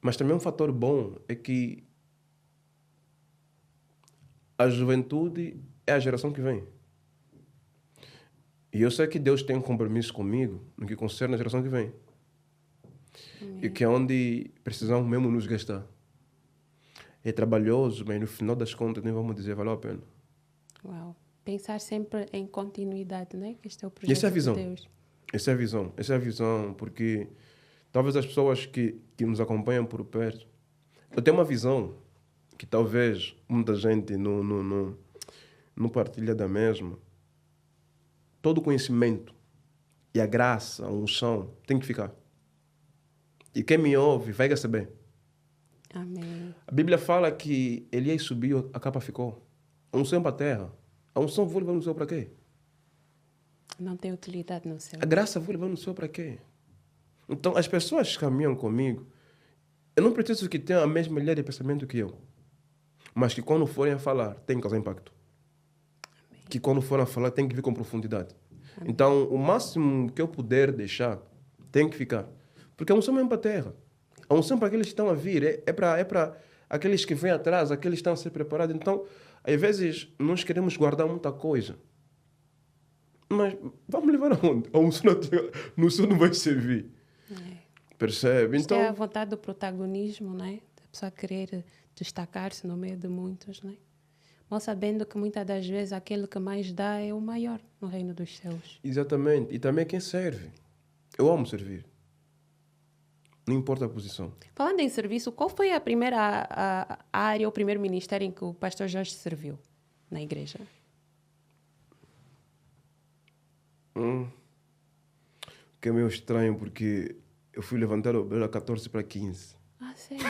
Mas também um fator bom é que a juventude é a geração que vem. E eu sei que Deus tem um compromisso comigo no que concerne a geração que vem. E que é onde precisamos mesmo nos gastar. É trabalhoso, mas no final das contas nem vamos dizer valeu a pena. Uau. Pensar sempre em continuidade, né? Que este é o E projeto essa é a visão. de Deus. Essa é a visão. Essa é a visão, porque talvez as pessoas que nos acompanham por perto, eu tenho uma visão que talvez muita gente não partilha da mesma. Todo o conhecimento e a graça, a unção, tem que ficar. E quem me ouve vai receber. Amém. A Bíblia fala que Elias subiu, a capa ficou. A unção para a terra. A unção vou levar no céu para quê? Não tem utilidade no céu. A graça vou levar no céu para quê? Então, as pessoas que caminham comigo, eu não preciso que tenham a mesma linha de pensamento que eu. Mas que quando forem a falar, tem que causar impacto. que quando for a falar tem que vir com profundidade. Então, o máximo que eu puder deixar, tem que ficar. Porque a unção mesmo para a terra. A unção para aqueles que estão a vir, é para aqueles que vêm atrás, aqueles que estão a ser preparados. Então, às vezes, nós queremos guardar muita coisa. Mas vamos levar aonde? A unção não vai servir. Percebe? Isto Então, é a vontade do protagonismo, né? Da pessoa querer destacar-se no meio de muitos, né? Mal sabendo que muitas das vezes aquele que mais dá é o maior no reino dos céus. exatamente. E também quem serve. Eu amo servir. Não importa a posição. Falando em serviço, qual foi a primeira área, o primeiro ministério em que o pastor Jorge serviu na igreja? Que é meio estranho, porque eu fui levantar o obreiro a 14 para 15. Ah, sério?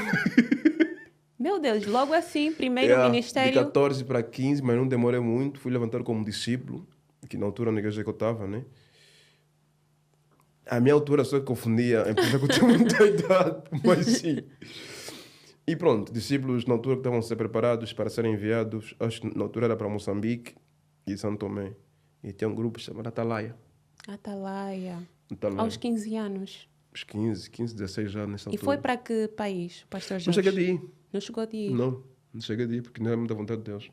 Meu Deus, logo assim, primeiro De ministério... 14 para 15, mas não demorei muito. Fui levantar como discípulo, que na altura na igreja que eu estava, né? A minha altura só confundia, porque eu tinha muita idade, mas sim. E pronto, discípulos na altura que estavam a ser preparados para serem enviados, acho que na altura era para Moçambique e São Tomé. E tinha um grupo chamado Atalaia. Atalaia. Atalaia. Aos 15 anos. Uns 15, 16 anos nessa E altura. foi para que país, o pastor Jorge? Não cheguei de ir. Não chegou de ir? Não cheguei de ir, porque não era muita vontade de Deus.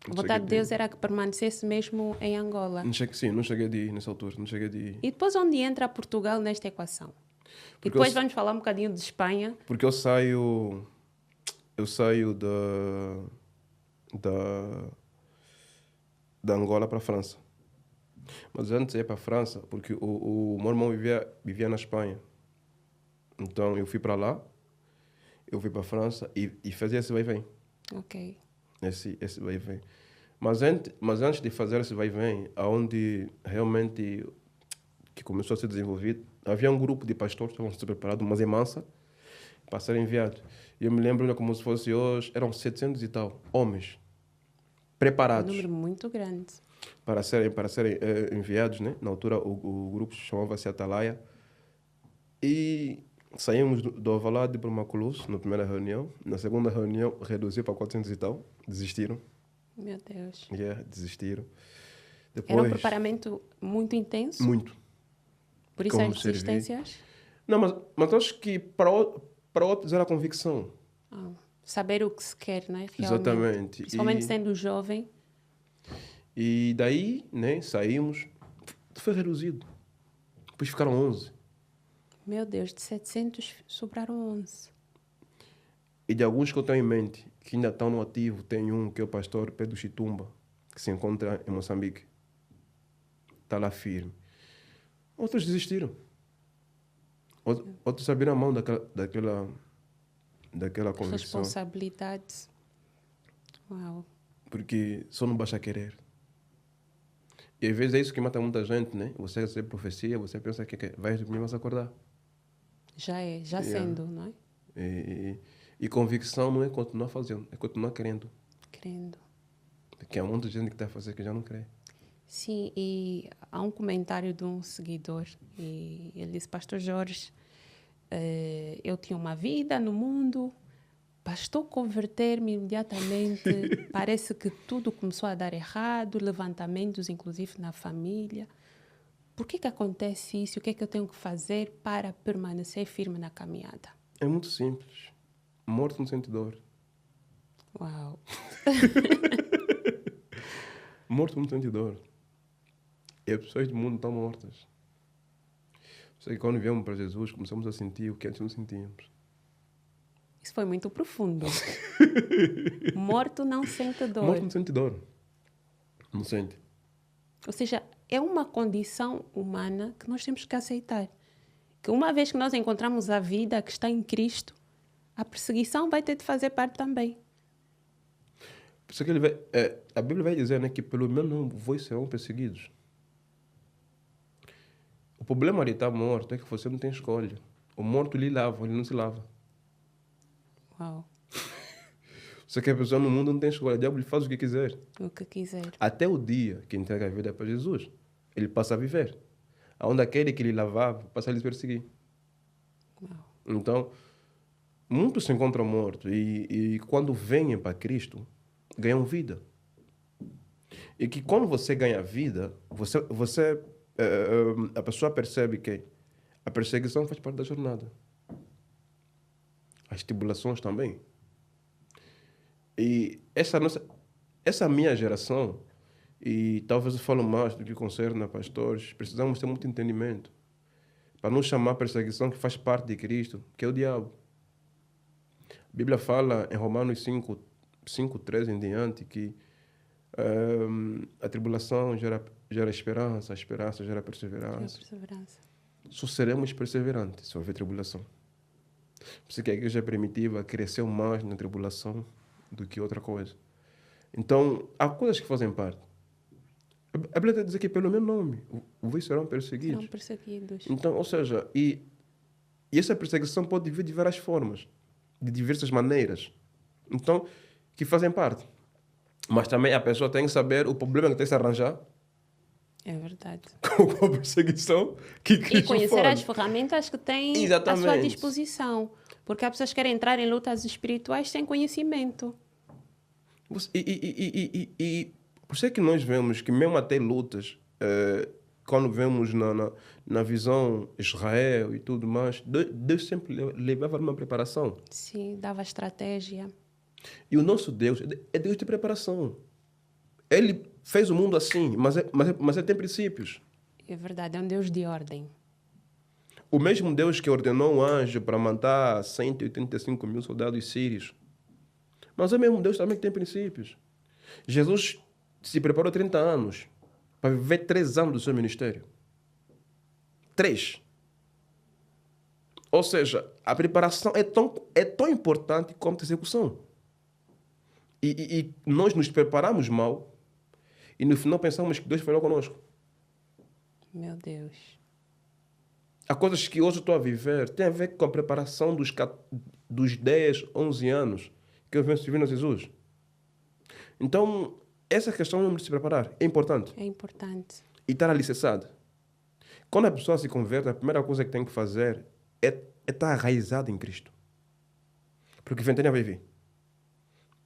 A vontade de Deus era que permanecesse mesmo em Angola. Sim, não cheguei de ir nessa altura, não cheguei de ir. E depois onde entra Portugal nesta equação? Porque E depois vamos falar um bocadinho de Espanha. Porque eu saio da Angola para a França. Mas antes ia para a França, porque o meu irmão vivia na Espanha. Então eu fui para lá, eu fui para a França e fazia esse vai e vem. Ok. Esse vai e vem. Mas antes de fazer esse vai e vem, aonde realmente que começou a ser desenvolvido, havia um grupo de pastores que estavam se preparando, mas em massa, para serem enviados. E eu me lembro ainda como se fosse hoje, eram 700 e tal homens preparados. Um número muito grande. Para serem enviados, né? Na altura o grupo chamava-se Atalaia. E saímos do Alvalade para o Maculusso na primeira reunião. Na segunda reunião reduziu para 400 e tal. Desistiram. Meu Deus. Desistiram. Era um preparamento muito intenso? Muito. Por isso Como as resistências? Não, mas acho que para outros era a convicção. Saber o que se quer, né? Realmente. Exatamente. Principalmente sendo jovem. E daí, né, saímos, foi reduzido. Depois ficaram 11. Meu Deus, de 700 sobraram 11. E de alguns que eu tenho em mente, que ainda estão no ativo, tem um que é o pastor Pedro Chitumba, que se encontra em Moçambique. Está lá firme. Outros desistiram. Outros abriram a mão daquela convicção. Responsabilidade. Uau. Porque só não basta querer. E às vezes é isso que mata muita gente, né? Você recebe profecia, você pensa que vai dormir, mas acordar. Já sendo, não é? E convicção não é continuar fazendo, é continuar querendo. Querendo. Porque há muita gente que está a fazer que já não crê. Sim, e há um comentário de um seguidor, e ele disse, Pastor Jorge, eu tinha uma vida no mundo, bastou converter-me imediatamente, parece que tudo começou a dar errado, levantamentos inclusive na família. Por que acontece isso? O que é que eu tenho que fazer para permanecer firme na caminhada? É muito simples. Morto não sente dor. Uau! Morto não sente dor. E as pessoas do mundo estão mortas. Só que quando viemos para Jesus, começamos a sentir o que antes não sentíamos. Isso foi muito profundo. Morto não sente dor. Morto não sente dor. Não sente. Ou seja, é uma condição humana que nós temos que aceitar. Que uma vez que nós encontramos a vida que está em Cristo, a perseguição vai ter de fazer parte também. Por isso que a Bíblia vai dizer, né, que pelo meu nome vós serão perseguidos. O problema de estar morto é que você não tem escolha. O morto lhe lava, ele não se lava. Uau. Só que a pessoa no mundo não tem escolha. O diabo lhe faz o que quiser. O que quiser. Até o dia que entrega a vida para Jesus, ele passa a viver. Onde aquele que lhe lavava passa a lhe perseguir. Uau. Então, muitos se encontram mortos e quando vêm para Cristo, ganham vida. E que quando você ganha vida, a pessoa percebe que a perseguição faz parte da jornada. As tribulações também. E essa minha geração, e talvez eu falo mais do que concerne a pastores, precisamos ter muito entendimento para não chamar a perseguição que faz parte de Cristo, que é o diabo. A Bíblia fala em Romanos 5:13 em diante que a tribulação gera esperança, a esperança gera perseverança. Só seremos perseverantes se houver tribulação. Por isso que a igreja primitiva cresceu mais na tribulação do que outra coisa. Então, há coisas que fazem parte. A Bíblia está a dizer que pelo meu nome, vós serão perseguidos. Serão perseguidos. Então, ou seja, e essa perseguição pode vir de várias formas, de diversas maneiras. Então, que fazem parte. Mas também a pessoa tem que saber o problema que tem que se arranjar. É verdade. Com a perseguição que Cristo E conhecer fala. as ferramentas que tem Exatamente. à sua disposição. Porque há pessoas que querem entrar em lutas espirituais sem conhecimento. E por isso é que nós vemos que mesmo até lutas, quando vemos na visão Israel e tudo mais, Deus sempre levava uma preparação. Sim, dava estratégia. E o nosso Deus é Deus de preparação. Ele fez o mundo assim, mas ele tem princípios. É verdade, é um Deus de ordem. O mesmo Deus que ordenou um anjo para matar 185 mil soldados sírios. Mas é o mesmo Deus também que tem princípios. Jesus se preparou 30 anos para viver 3 anos do seu ministério. 3. Ou seja, a preparação é tão importante quanto a execução. E nós nos preparamos mal e no final pensamos que Deus falou conosco. Meu Deus. Há coisas que hoje eu estou a viver tem a ver com a preparação dos 10, 11 anos que eu venho servindo a Jesus. Então, essa questão de se preparar é importante. É importante. E estar alicerçado. Quando a pessoa se converte, a primeira coisa que tem que fazer é estar arraizado em Cristo. Porque ventania vai vir.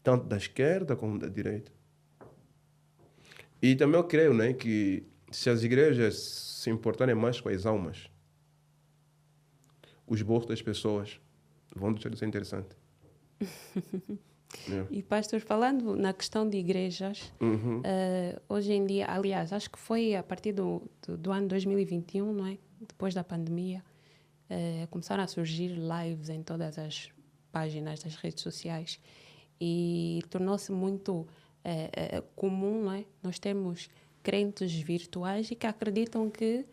Tanto da esquerda como da direita. E também eu creio, né, que se as igrejas se importarem mais com as almas, os bolsos das pessoas vão deixar de ser interessante. E pastor, falando na questão de igrejas, hoje em dia, aliás, acho que foi a partir do ano 2021, não é? Depois da pandemia, começaram a surgir lives em todas as páginas das redes sociais e tornou-se muito comum, não é? Nós temos crentes virtuais e que acreditam que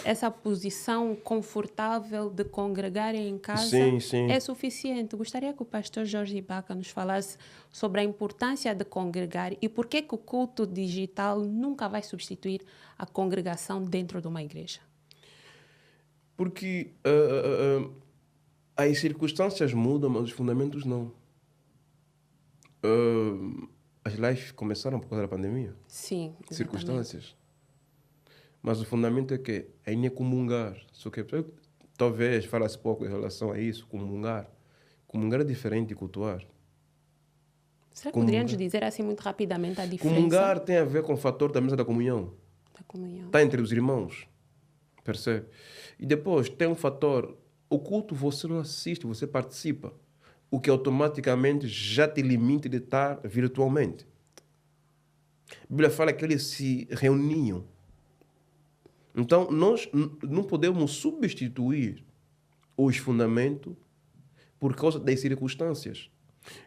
essa posição confortável de congregarem em casa é suficiente. Gostaria que o pastor Jorge Baca nos falasse sobre a importância de congregar e por que o culto digital nunca vai substituir a congregação dentro de uma igreja. Porque as circunstâncias mudam, mas os fundamentos não. As lives começaram por causa da pandemia. Sim, exatamente. Circunstâncias. Mas o fundamento é que é comungar. Só que talvez falasse pouco em relação a isso, comungar. Comungar é diferente de cultuar. Será que poderíamos dizer assim muito rapidamente a diferença? Comungar tem a ver com o fator da mesa da comunhão. Da comunhão. Está entre os irmãos. Percebe? E depois tem um fator, o culto você não assiste, você participa. O que automaticamente já te limita de estar virtualmente. A Bíblia fala que eles se reuniam. Então, nós não podemos substituir os fundamentos por causa das circunstâncias.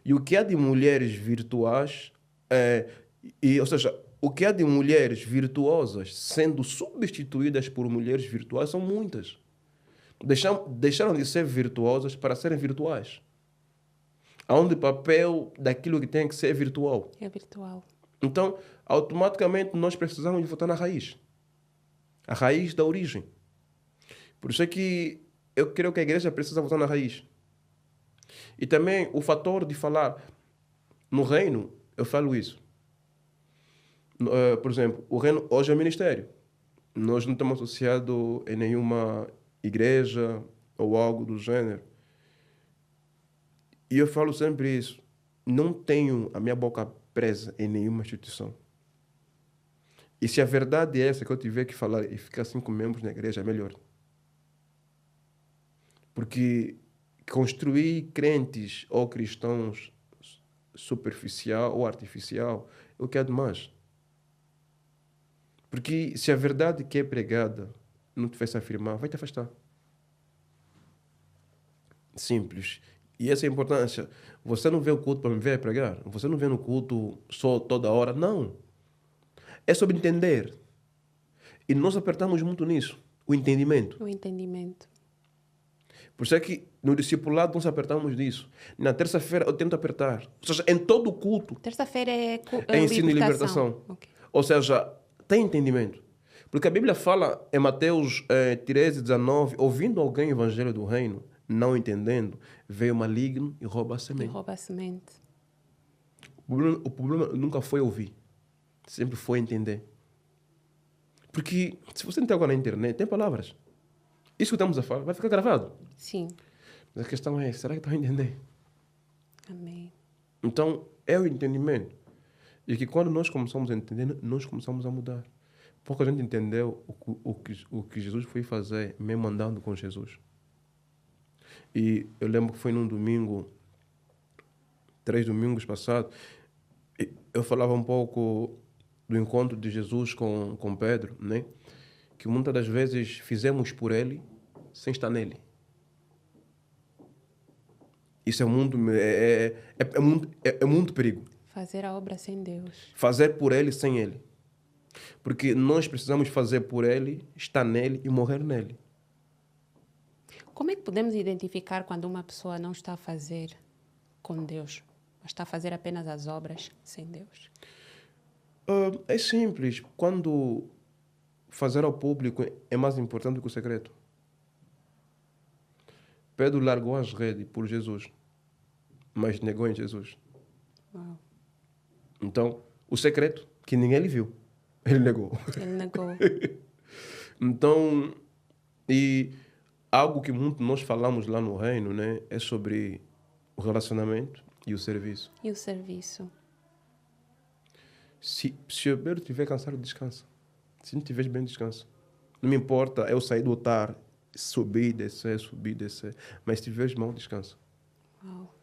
E o que há de mulheres virtuais, ou seja, o que há de mulheres virtuosas sendo substituídas por mulheres virtuais são muitas. Deixaram de ser virtuosas para serem virtuais. Onde o papel daquilo que tem que ser virtual. É virtual. Então, automaticamente, nós precisamos de voltar na raiz. A raiz da origem. Por isso é que eu creio que a igreja precisa voltar na raiz. E também o fator de falar no reino, eu falo isso. Por exemplo, o reino hoje é ministério. Nós não estamos associados em nenhuma igreja ou algo do gênero. E eu falo sempre isso. Não tenho a minha boca presa em nenhuma instituição. E se a verdade é essa que eu tiver que falar e ficar 5 membros na igreja, é melhor. Porque construir crentes ou cristãos superficial ou artificial é o que há de mais. Porque se a verdade que é pregada não te faz afirmar, vai te afastar. Simples. E essa é a importância. Você não vê o culto para me ver pregar. Você não vê no culto só toda hora. Não. É sobre entender. E nós apertamos muito nisso. O entendimento. O entendimento. Por isso é que no discipulado nós apertamos nisso. Na terça-feira eu tento apertar. Ou seja, em todo o culto Terça-feira é ensino e libertação. Ok. Ou seja, tem entendimento. Porque a Bíblia fala em Mateus 13, 19, ouvindo alguém o evangelho do reino, não entendendo, veio o maligno e rouba a E semente. rouba a semente. O problema nunca foi ouvir, sempre foi entender. Porque se você entrar agora na internet, tem palavras. Isso que estamos a falar vai ficar gravado. Sim. Mas a questão é, será que estão a entender? Amém. Então, é o entendimento. E que quando nós começamos a entender, nós começamos a mudar. Pouca gente entendeu o que Jesus foi fazer, mesmo andando com Jesus. E eu lembro que foi num domingo, 3 domingos passados, eu falava um pouco do encontro de Jesus com Pedro, né? Que muitas das vezes fizemos por ele sem estar nele. Isso é muito perigo. Fazer a obra sem Deus. Fazer por ele sem ele. Porque nós precisamos fazer por ele, estar nele e morrer nele. Como é que podemos identificar quando uma pessoa não está a fazer com Deus, mas está a fazer apenas as obras sem Deus? É simples. Quando fazer ao público é mais importante do que o secreto. Pedro largou as redes por Jesus, mas negou em Jesus. Uau. Então, o secreto, que ninguém lhe viu, ele negou. Ele negou. Então, e algo que muito nós falamos lá no reino, né, é sobre o relacionamento e o serviço. E o serviço? Se o Pedro estiver cansado, descansa. Se não estiver bem, descansa. Não me importa eu sair do altar, subir, descer. Mas se estiveres mal, descansa. Uau.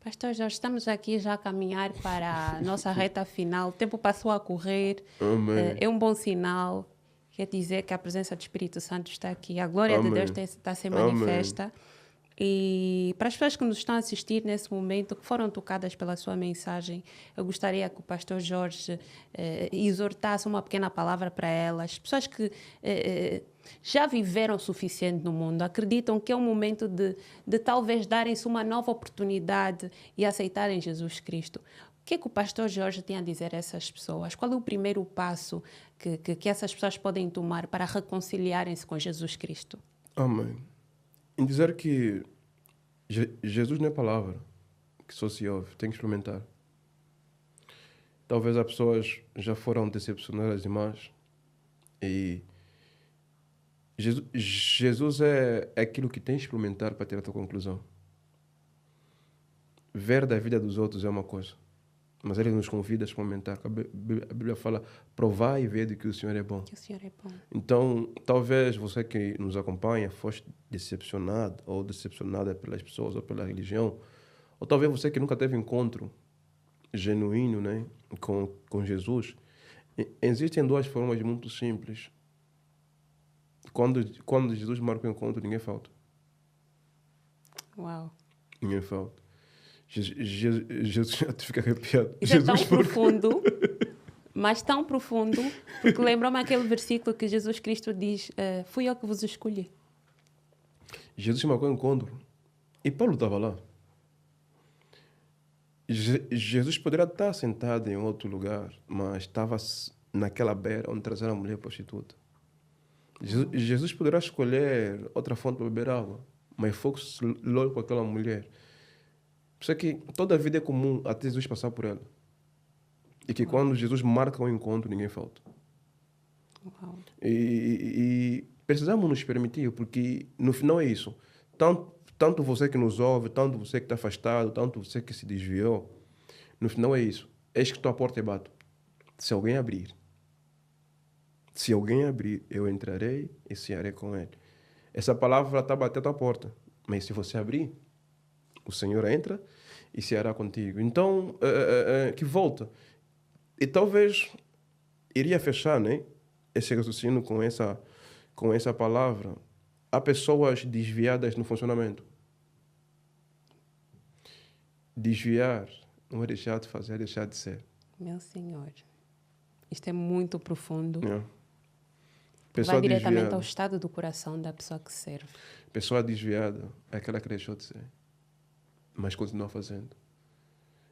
Pastor Jorge, estamos aqui já a caminhar para a nossa reta final. O tempo passou a correr. Amém. É um bom sinal. Quer dizer que a presença do Espírito Santo está aqui. A glória Amém. de Deus está a ser manifesta. E para as pessoas que nos estão a assistir nesse momento, que foram tocadas pela sua mensagem, eu gostaria que o pastor Jorge exortasse uma pequena palavra para elas. Pessoas que já viveram o suficiente no mundo, acreditam que é o momento de talvez darem-se uma nova oportunidade e aceitarem Jesus Cristo. O que é que o pastor Jorge tem a dizer a essas pessoas? Qual é o primeiro passo que essas pessoas podem tomar para reconciliarem-se com Jesus Cristo? Amém. Em dizer que Jesus não é palavra que só se ouve, tem que experimentar. Talvez as pessoas já foram decepcionadas demais e Jesus é aquilo que tem que experimentar para ter a tua conclusão. Ver da vida dos outros é uma coisa, mas ele nos convida a experimentar. A Bíblia fala, provar e ver de que o Senhor é bom. Que o Senhor é bom. Então, talvez você que nos acompanha fosse decepcionado ou decepcionada pelas pessoas ou pela religião, ou talvez você que nunca teve encontro genuíno, né, com Jesus. Existem 2 formas muito simples. Quando Jesus marca o encontro, ninguém falta. Uau. Ninguém falta. Jesus já te fica arrepiado. Isso é tão profundo, mas tão profundo, porque lembra-me aquele versículo que Jesus Cristo diz, fui eu que vos escolhi. Jesus marcou o encontro e Paulo estava lá. Jesus poderia estar sentado em outro lugar, mas estava naquela beira onde trazeram a mulher prostituta. Jesus poderia escolher outra fonte para beber água, mas foi logo com aquela mulher. Por isso é que toda a vida é comum até Jesus passar por ela. E que quando Jesus marca um encontro, ninguém falta. Uau. E precisamos nos permitir, porque no final é isso. Tanto você que nos ouve, tanto você que está afastado, tanto você que se desviou, no final é isso. Eis que tua porta é bato. Se alguém abrir, Se alguém abrir, eu entrarei e cearei com ele. Essa palavra está a bater a tua porta. Mas se você abrir, o Senhor entra e ceará contigo. Então, que volta. E talvez iria fechar, né? Esse raciocínio com essa palavra. Há pessoas desviadas no funcionamento. Desviar não é deixar de fazer, é deixar de ser. Meu Senhor. Isto é muito profundo. É. Vai Pessoa diretamente desviada. ao estado do coração da pessoa que serve. Pessoa desviada é aquela que deixou de ser, mas continua fazendo.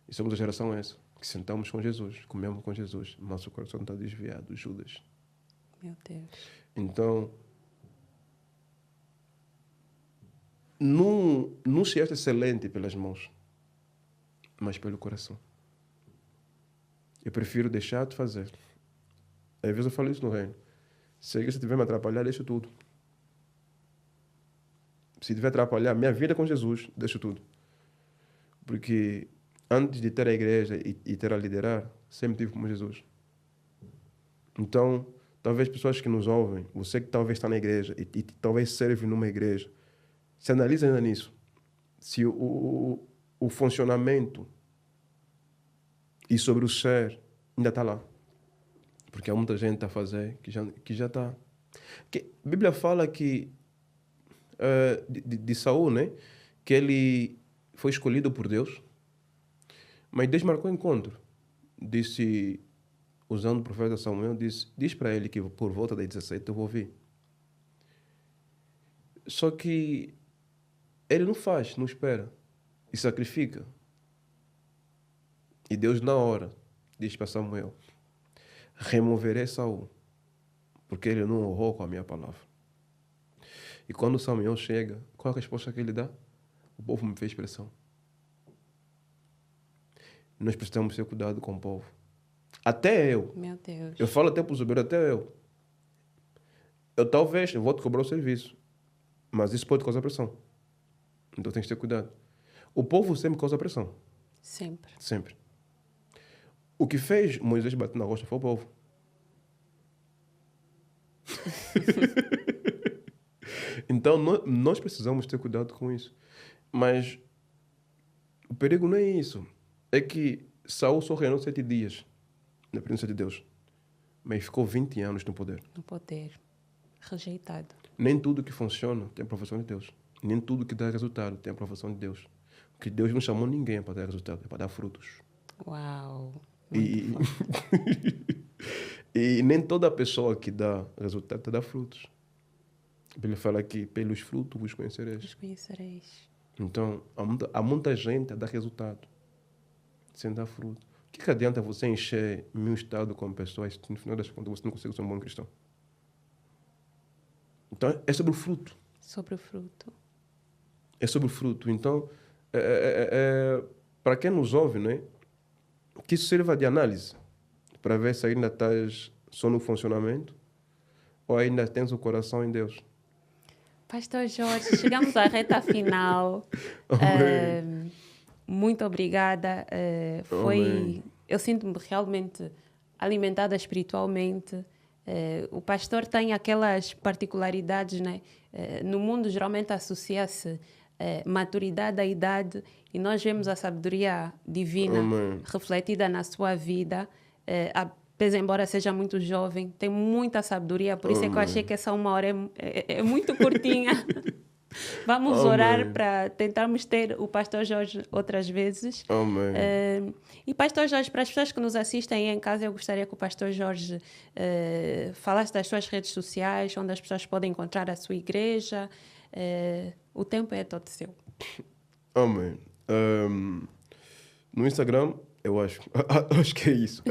E somos a geração essa, que sentamos com Jesus, comemos com Jesus, mas nosso coração está desviado, Judas. Meu Deus. Então, não se acha excelente pelas mãos, mas pelo coração. Eu prefiro deixar de fazer. Às vezes eu falo isso no reino. Se a igreja estiver me atrapalhar, deixo tudo. Se tiver atrapalhar minha vida com Jesus, deixo tudo. Porque antes de ter a igreja e ter a liderar, sempre tive com Jesus. Então, talvez pessoas que nos ouvem, você que talvez está na igreja e talvez serve numa igreja, se analisa ainda nisso. Se o funcionamento e sobre o ser ainda está lá. Porque há muita gente a fazer que já está. A Bíblia fala que de Saul, né? Que ele foi escolhido por Deus, mas Deus marcou encontro. Disse, usando o profeta Samuel, diz para ele que por volta das 17 eu vou vir. Só que ele não faz, não espera e sacrifica. E Deus na hora diz para Samuel: removerei Saul, porque ele não honrou com a minha palavra. E quando Samuel chega, qual a resposta que ele dá? O povo me fez pressão. Nós precisamos ter cuidado com o povo. Até eu. Meu Deus. Eu falo até para o Zubeiro, até eu. Eu vou te cobrar o serviço, mas isso pode causar pressão. Então tens que ter cuidado. O povo sempre causa pressão. Sempre. Sempre. O que fez Moisés bater na rocha foi o povo. Então, nós precisamos ter cuidado com isso. Mas o perigo não é isso. É que Saul só reinou 7 dias na presença de Deus. Mas ficou 20 anos no poder. No poder. Rejeitado. Nem tudo que funciona tem aprovação de Deus. Nem tudo que dá resultado tem aprovação de Deus. Porque Deus não chamou ninguém para dar resultado, é para dar frutos. Uau. E, e nem toda pessoa que dá resultado te dá frutos. Ele fala que pelos frutos vos conhecereis. Os conhecereis. Então, há muita gente a dar resultado sem dar fruto. O que adianta você encher meu estado com pessoas se no final das contas você não consegue ser um bom cristão? Então, é sobre o fruto. Sobre o fruto. É sobre o fruto. Então, para quem nos ouve, né, que isso sirva de análise para ver se ainda estás só no funcionamento ou ainda tens o coração em Deus. Pastor Jorge, chegamos à reta final. Muito obrigada. Eu sinto-me realmente alimentada espiritualmente. O pastor tem aquelas particularidades, né? No mundo geralmente associa-se maturidade à idade e nós vemos a sabedoria divina refletida na sua vida. Apesar, embora seja muito jovem, tem muita sabedoria, por isso é que eu achei que essa 1 hora é muito curtinha. Vamos orar para tentarmos ter o pastor Jorge outras vezes. E pastor Jorge, para as pessoas que nos assistem em casa, eu gostaria que o pastor Jorge falasse das suas redes sociais, onde as pessoas podem encontrar a sua igreja. O tempo é todo seu. Amém. No Instagram, eu acho que é isso.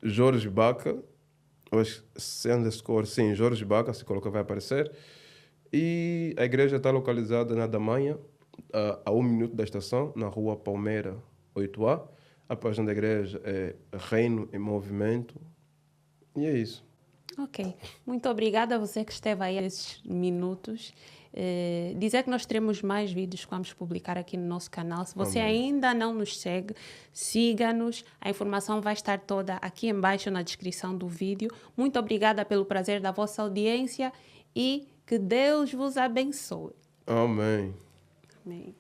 Jorge Baca, acho que sim, Jorge Baca, se colocar vai aparecer. E a igreja está localizada na Damanha, a 1 minuto da estação, na rua Palmeira 8A. A página da igreja é Reino em Movimento. E é isso. Ok. Muito obrigada a você que esteve aí esses minutos. Dizer que nós teremos mais vídeos que vamos publicar aqui no nosso canal. Se você ainda não nos segue, siga-nos. A informação vai estar toda aqui embaixo na descrição do vídeo. Muito obrigada pelo prazer da vossa audiência e que Deus vos abençoe. Amém. Amém.